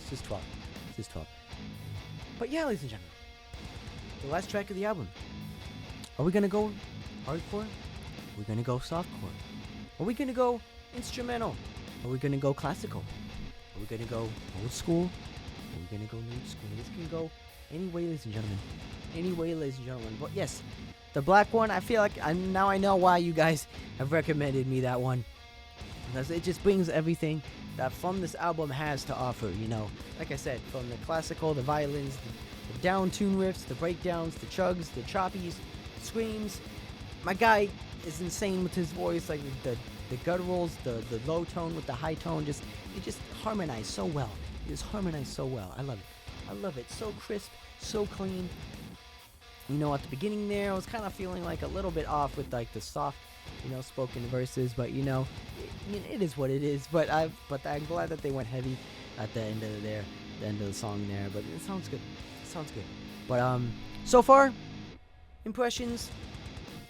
This is 12. This is 12. But yeah, ladies and gentlemen, the last track of the album. Are we gonna go hardcore? Are we gonna go softcore? Are we gonna go instrumental? Are we gonna go classical? Are we gonna go old school? Are we gonna go new school? This can go any way, ladies and gentlemen. Any way, ladies and gentlemen. But yes, the black one, I feel like now I know why you guys have recommended me that one. Because it just brings everything that From this album has to offer, you know. Like I said, from the classical, the violins, the down tune riffs, the breakdowns, the chugs, the choppies, screams. My guy is insane with his voice, like the gutturals, the low tone with the high tone, it just harmonized so well. It just harmonized so well. I love it. I love it. So crisp, so clean. You know, at the beginning there, I was kind of feeling like a little bit off with like the soft, you know, spoken verses, but you know, it is what it is. But I'm glad that they went heavy at the end of the song there. But it sounds good. It sounds good. But so far, impressions.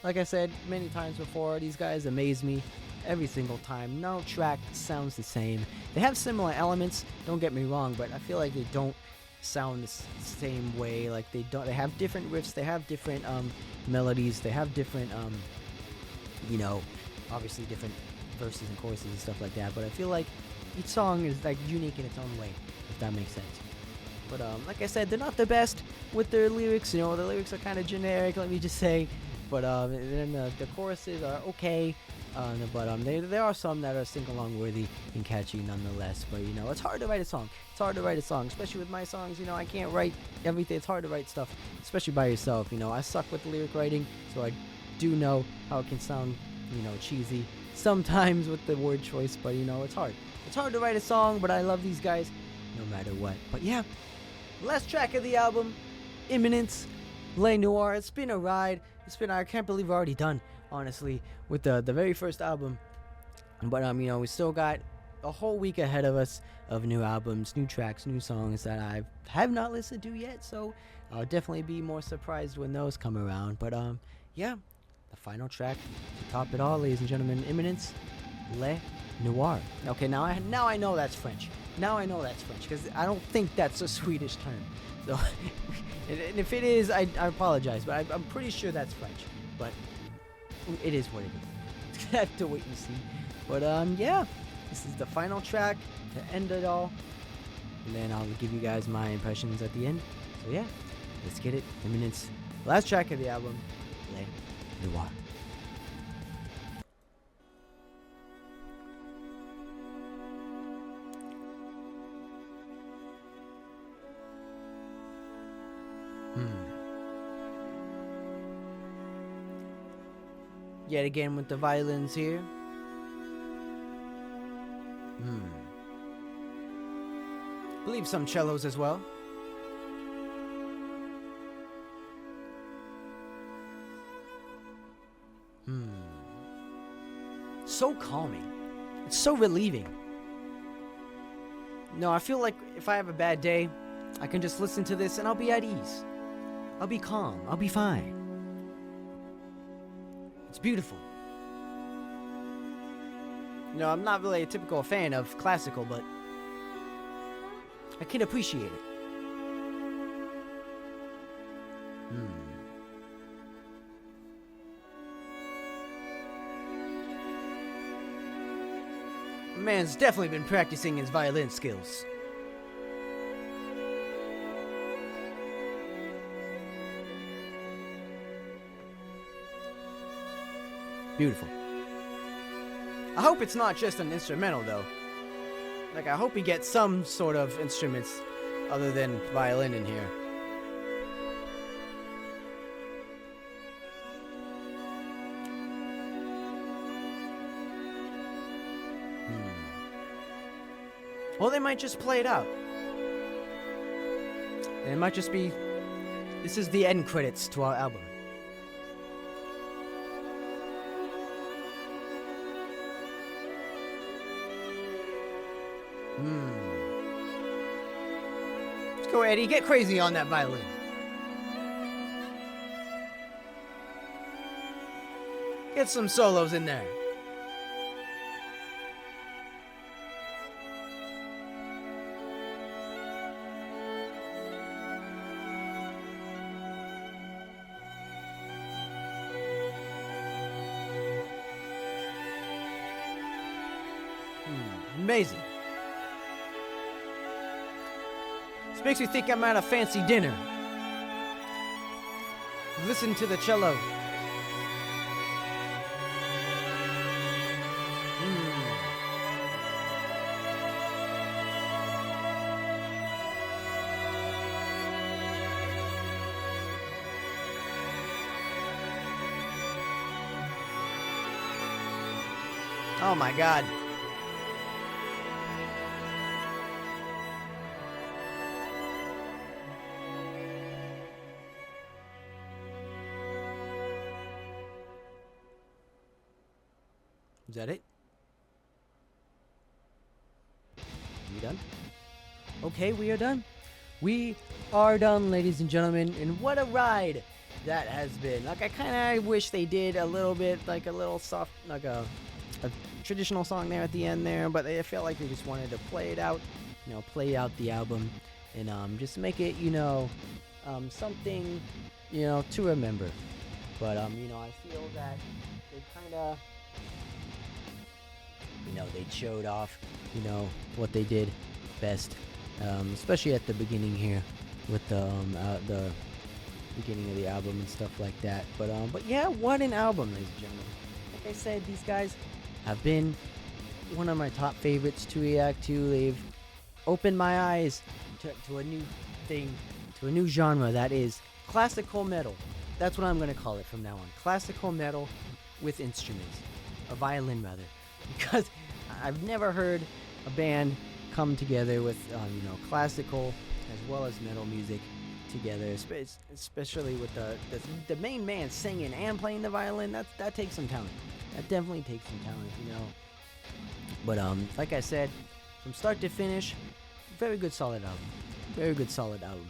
Like I said many times before, these guys amaze me every single time. No track sounds the same. They have similar elements. Don't get me wrong, but I feel like they don't sound the same way. Like they have different riffs. They have different melodies. They have different you know, obviously different verses and choruses and stuff like that. But I feel like each song is like unique in its own way, if that makes sense. But like I said, they're not the best with their lyrics. You know, the lyrics are kind of generic. Let me just say. But then the choruses are okay. But there are some that are sing-along worthy and catchy nonetheless. But you know, it's hard to write a song. It's hard to write a song, especially with my songs. You know, I can't write everything. It's hard to write stuff, especially by yourself. You know, I suck with lyric writing, so I do know how it can sound, you know, cheesy sometimes with the word choice. But you know, it's hard. It's hard to write a song, but I love these guys no matter what. But yeah, last track of the album, Imminence, Noir. It's been a ride. I can't believe we're already done, honestly, with the very first album. But you know, we still got a whole week ahead of us of new albums, new tracks, new songs that I have not listened to yet. So I'll definitely be more surprised when those come around. But yeah, the final track to top it all, ladies and gentlemen, Imminence, Noir. Okay, now I know that's French. Now I know that's French, because I don't think that's a Swedish term. So, and if it is, I apologize, but I'm pretty sure that's French. But it is what it is. I have to wait and see. But yeah, this is the final track to end it all, and then I'll give you guys my impressions at the end. So yeah, let's get it. Imminence, last track of the album, Noir. Yet again with the violins here. Believe some cellos as well. So calming. It's so relieving. No, I feel like if I have a bad day, I can just listen to this and I'll be at ease. I'll be calm. I'll be fine. It's beautiful. You know, I'm not really a typical fan of classical, but I can appreciate it. Man's definitely been practicing his violin skills. Beautiful. I hope it's not just an instrumental, though. Like, I hope we get some sort of instruments other than violin in here. Well, they might just play it out. And it might just be... This is the end credits to our album. Let's go, Eddie. Get crazy on that violin. Get some solos in there. Amazing. This makes me think I'm at a fancy dinner. Listen to the cello. Oh my God. Is that it? We done? Okay, we are done. We are done, ladies and gentlemen, and what a ride that has been. Like, I kind of wish they did a little bit, like a little soft, like a traditional song there at the end there, but I felt like they just wanted to play it out, you know, play out the album, and just make it, you know, something, you know, to remember. But you know, I feel that they kind of, you know, they showed off, you know, what they did best, especially at the beginning here with the beginning of the album and stuff like that. But yeah, what an album, ladies and gentlemen. Like I said, these guys have been one of my top favorites to react to. They've opened my eyes to a new thing, to a new genre that is classical metal. That's what I'm going to call it from now on. Classical metal with instruments. A violin, rather. Because I've never heard a band come together with, you know, classical as well as metal music together, especially with the main man singing and playing the violin. That takes some talent. That definitely takes some talent, you know. But like I said, from start to finish, very good, solid album. Very good, solid album.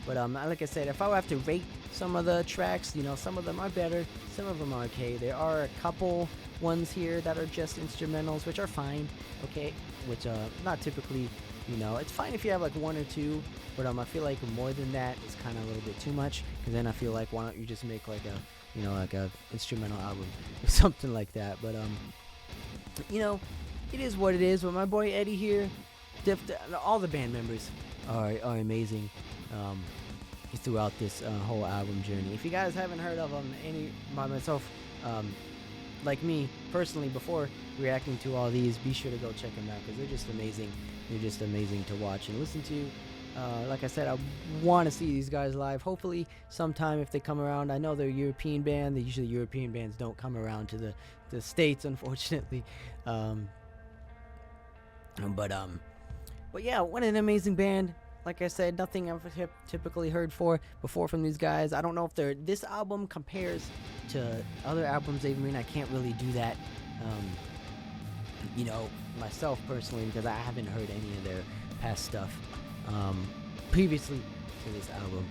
But like I said, if I were to have to rate some of the tracks, you know, some of them are better, some of them are okay. There are a couple ones here that are just instrumentals, which are fine, okay, which not typically, you know, it's fine if you have like one or two, but I feel like more than that is kind of a little bit too much, because then I feel like, why don't you just make like a, you know, like a instrumental album or something like that. But you know, it is what it is. But my boy Eddie here, all the band members are amazing throughout this whole album journey. If you guys haven't heard of them, by myself, like me personally, before reacting to all these, be sure to go check them out, because they're just amazing. They're just amazing to watch and listen to. Like I said, I want to see these guys live. Hopefully sometime if they come around. I know they're a European band. Usually European bands don't come around to the States, unfortunately. But yeah, what an amazing band. Like I said, nothing I've typically heard before from these guys. I don't know if this album compares to other albums they've made. I can't really do that, you know, myself personally, because I haven't heard any of their past stuff previously to this album,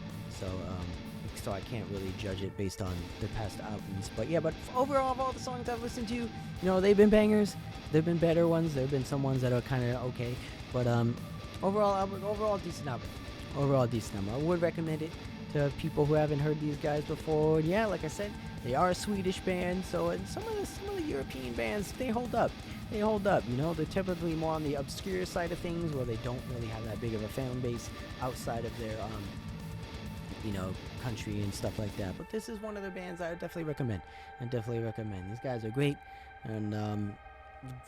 so I can't really judge it based on their past albums. But yeah, but overall, of all the songs I've listened to, you know, they've been bangers. There've been better ones. There've been some ones that are kind of okay, but overall decent album. Overall decent album. I would recommend it to people who haven't heard these guys before. And yeah, like I said, they are a Swedish band, so and some of the European bands, they hold up. They hold up, you know. They're typically more on the obscure side of things, where they don't really have that big of a fan base outside of their you know, country and stuff like that. But this is one of the bands I would definitely recommend. These guys are great, and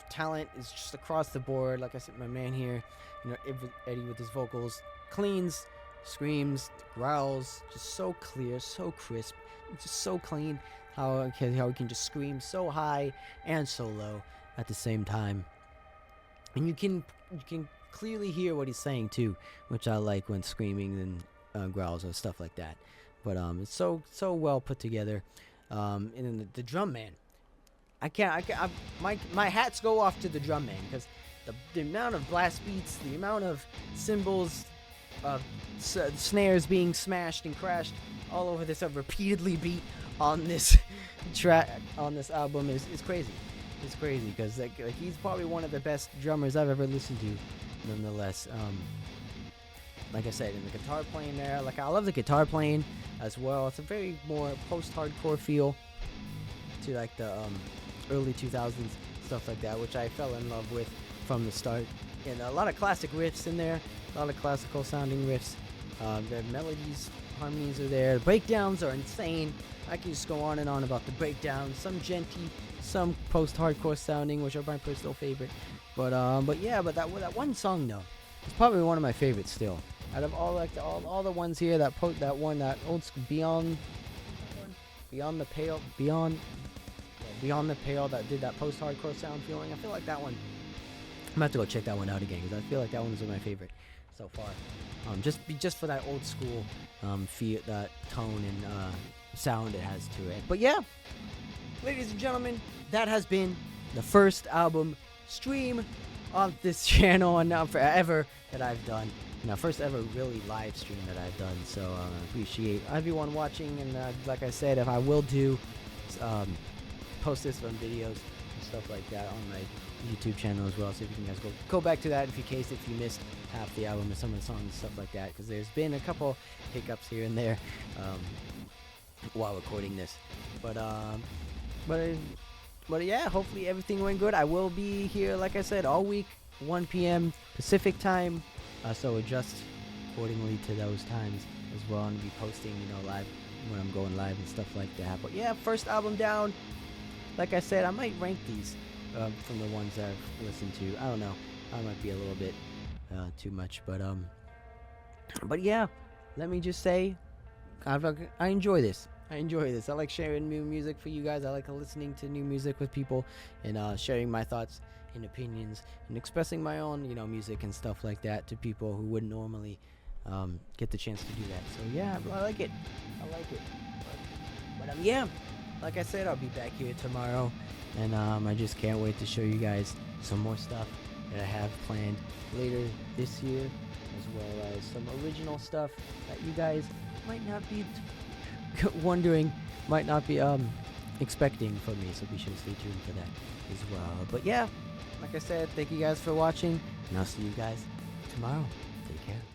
talent is just across the board. Like I said, my man here, you know, Eddie with his vocals, cleans, screams, growls, just so clear, so crisp, just so clean. How he can just scream so high and so low at the same time, and you can clearly hear what he's saying too, which I like when screaming and growls or stuff like that. But it's so well put together. And then the drum man, my hats go off to the drum man, because the amount of blast beats, the amount of cymbals, snares being smashed and crashed all over this, repeatedly beat on this track, on this album is crazy. It's crazy, because like he's probably one of the best drummers I've ever listened to, nonetheless. Like I said, in the guitar playing there, like I love the guitar playing as well. It's a very more post-hardcore feel to like the early 2000s stuff like that, which I fell in love with from the start. And a lot of classic riffs in there, a lot of classical sounding riffs. The melodies, harmonies are there. The breakdowns are insane. I can just go on and on about the breakdowns. Some genty, some post-hardcore sounding, which are my personal favorite. But that one song though, is probably one of my favorites still. Out of all the ones here, that old school Beyond the Pale that did that post-hardcore sound feeling. I feel like that one. I'm gonna have to go check that one out again because I feel like that one is my favorite so far. Just for that old school feel, that tone and sound it has to it. But yeah, ladies and gentlemen, that has been the first album stream on this channel and now forever that I've done. First ever really live stream that I've done. So I appreciate everyone watching, and like I said, if I will do post this on videos and stuff like that on my YouTube channel as well, so if you can guys go back to that if you missed half the album or some of the songs and stuff like that, because there's been a couple hiccups here and there while recording this, but yeah, hopefully everything went good. I will be here, like I said, all week, 1 p.m. Pacific time, so adjust accordingly to those times as well, and be posting live when I'm going live and stuff like that. But yeah, first album down. Like I said, I might rank these from the ones that I've listened to. I don't know. I might be a little bit too much, but yeah, let me just say, I enjoy this. I like sharing new music for you guys. I like listening to new music with people and sharing my thoughts and opinions and expressing my own, music and stuff like that to people who wouldn't normally get the chance to do that. So yeah, I like it. But yeah, like I said, I'll be back here tomorrow, and I just can't wait to show you guys some more stuff that I have planned later this year, as well as some original stuff that you guys might not be expecting from me, so be sure to stay tuned for that as well. But yeah, like I said, thank you guys for watching, and I'll see you guys tomorrow. Take care.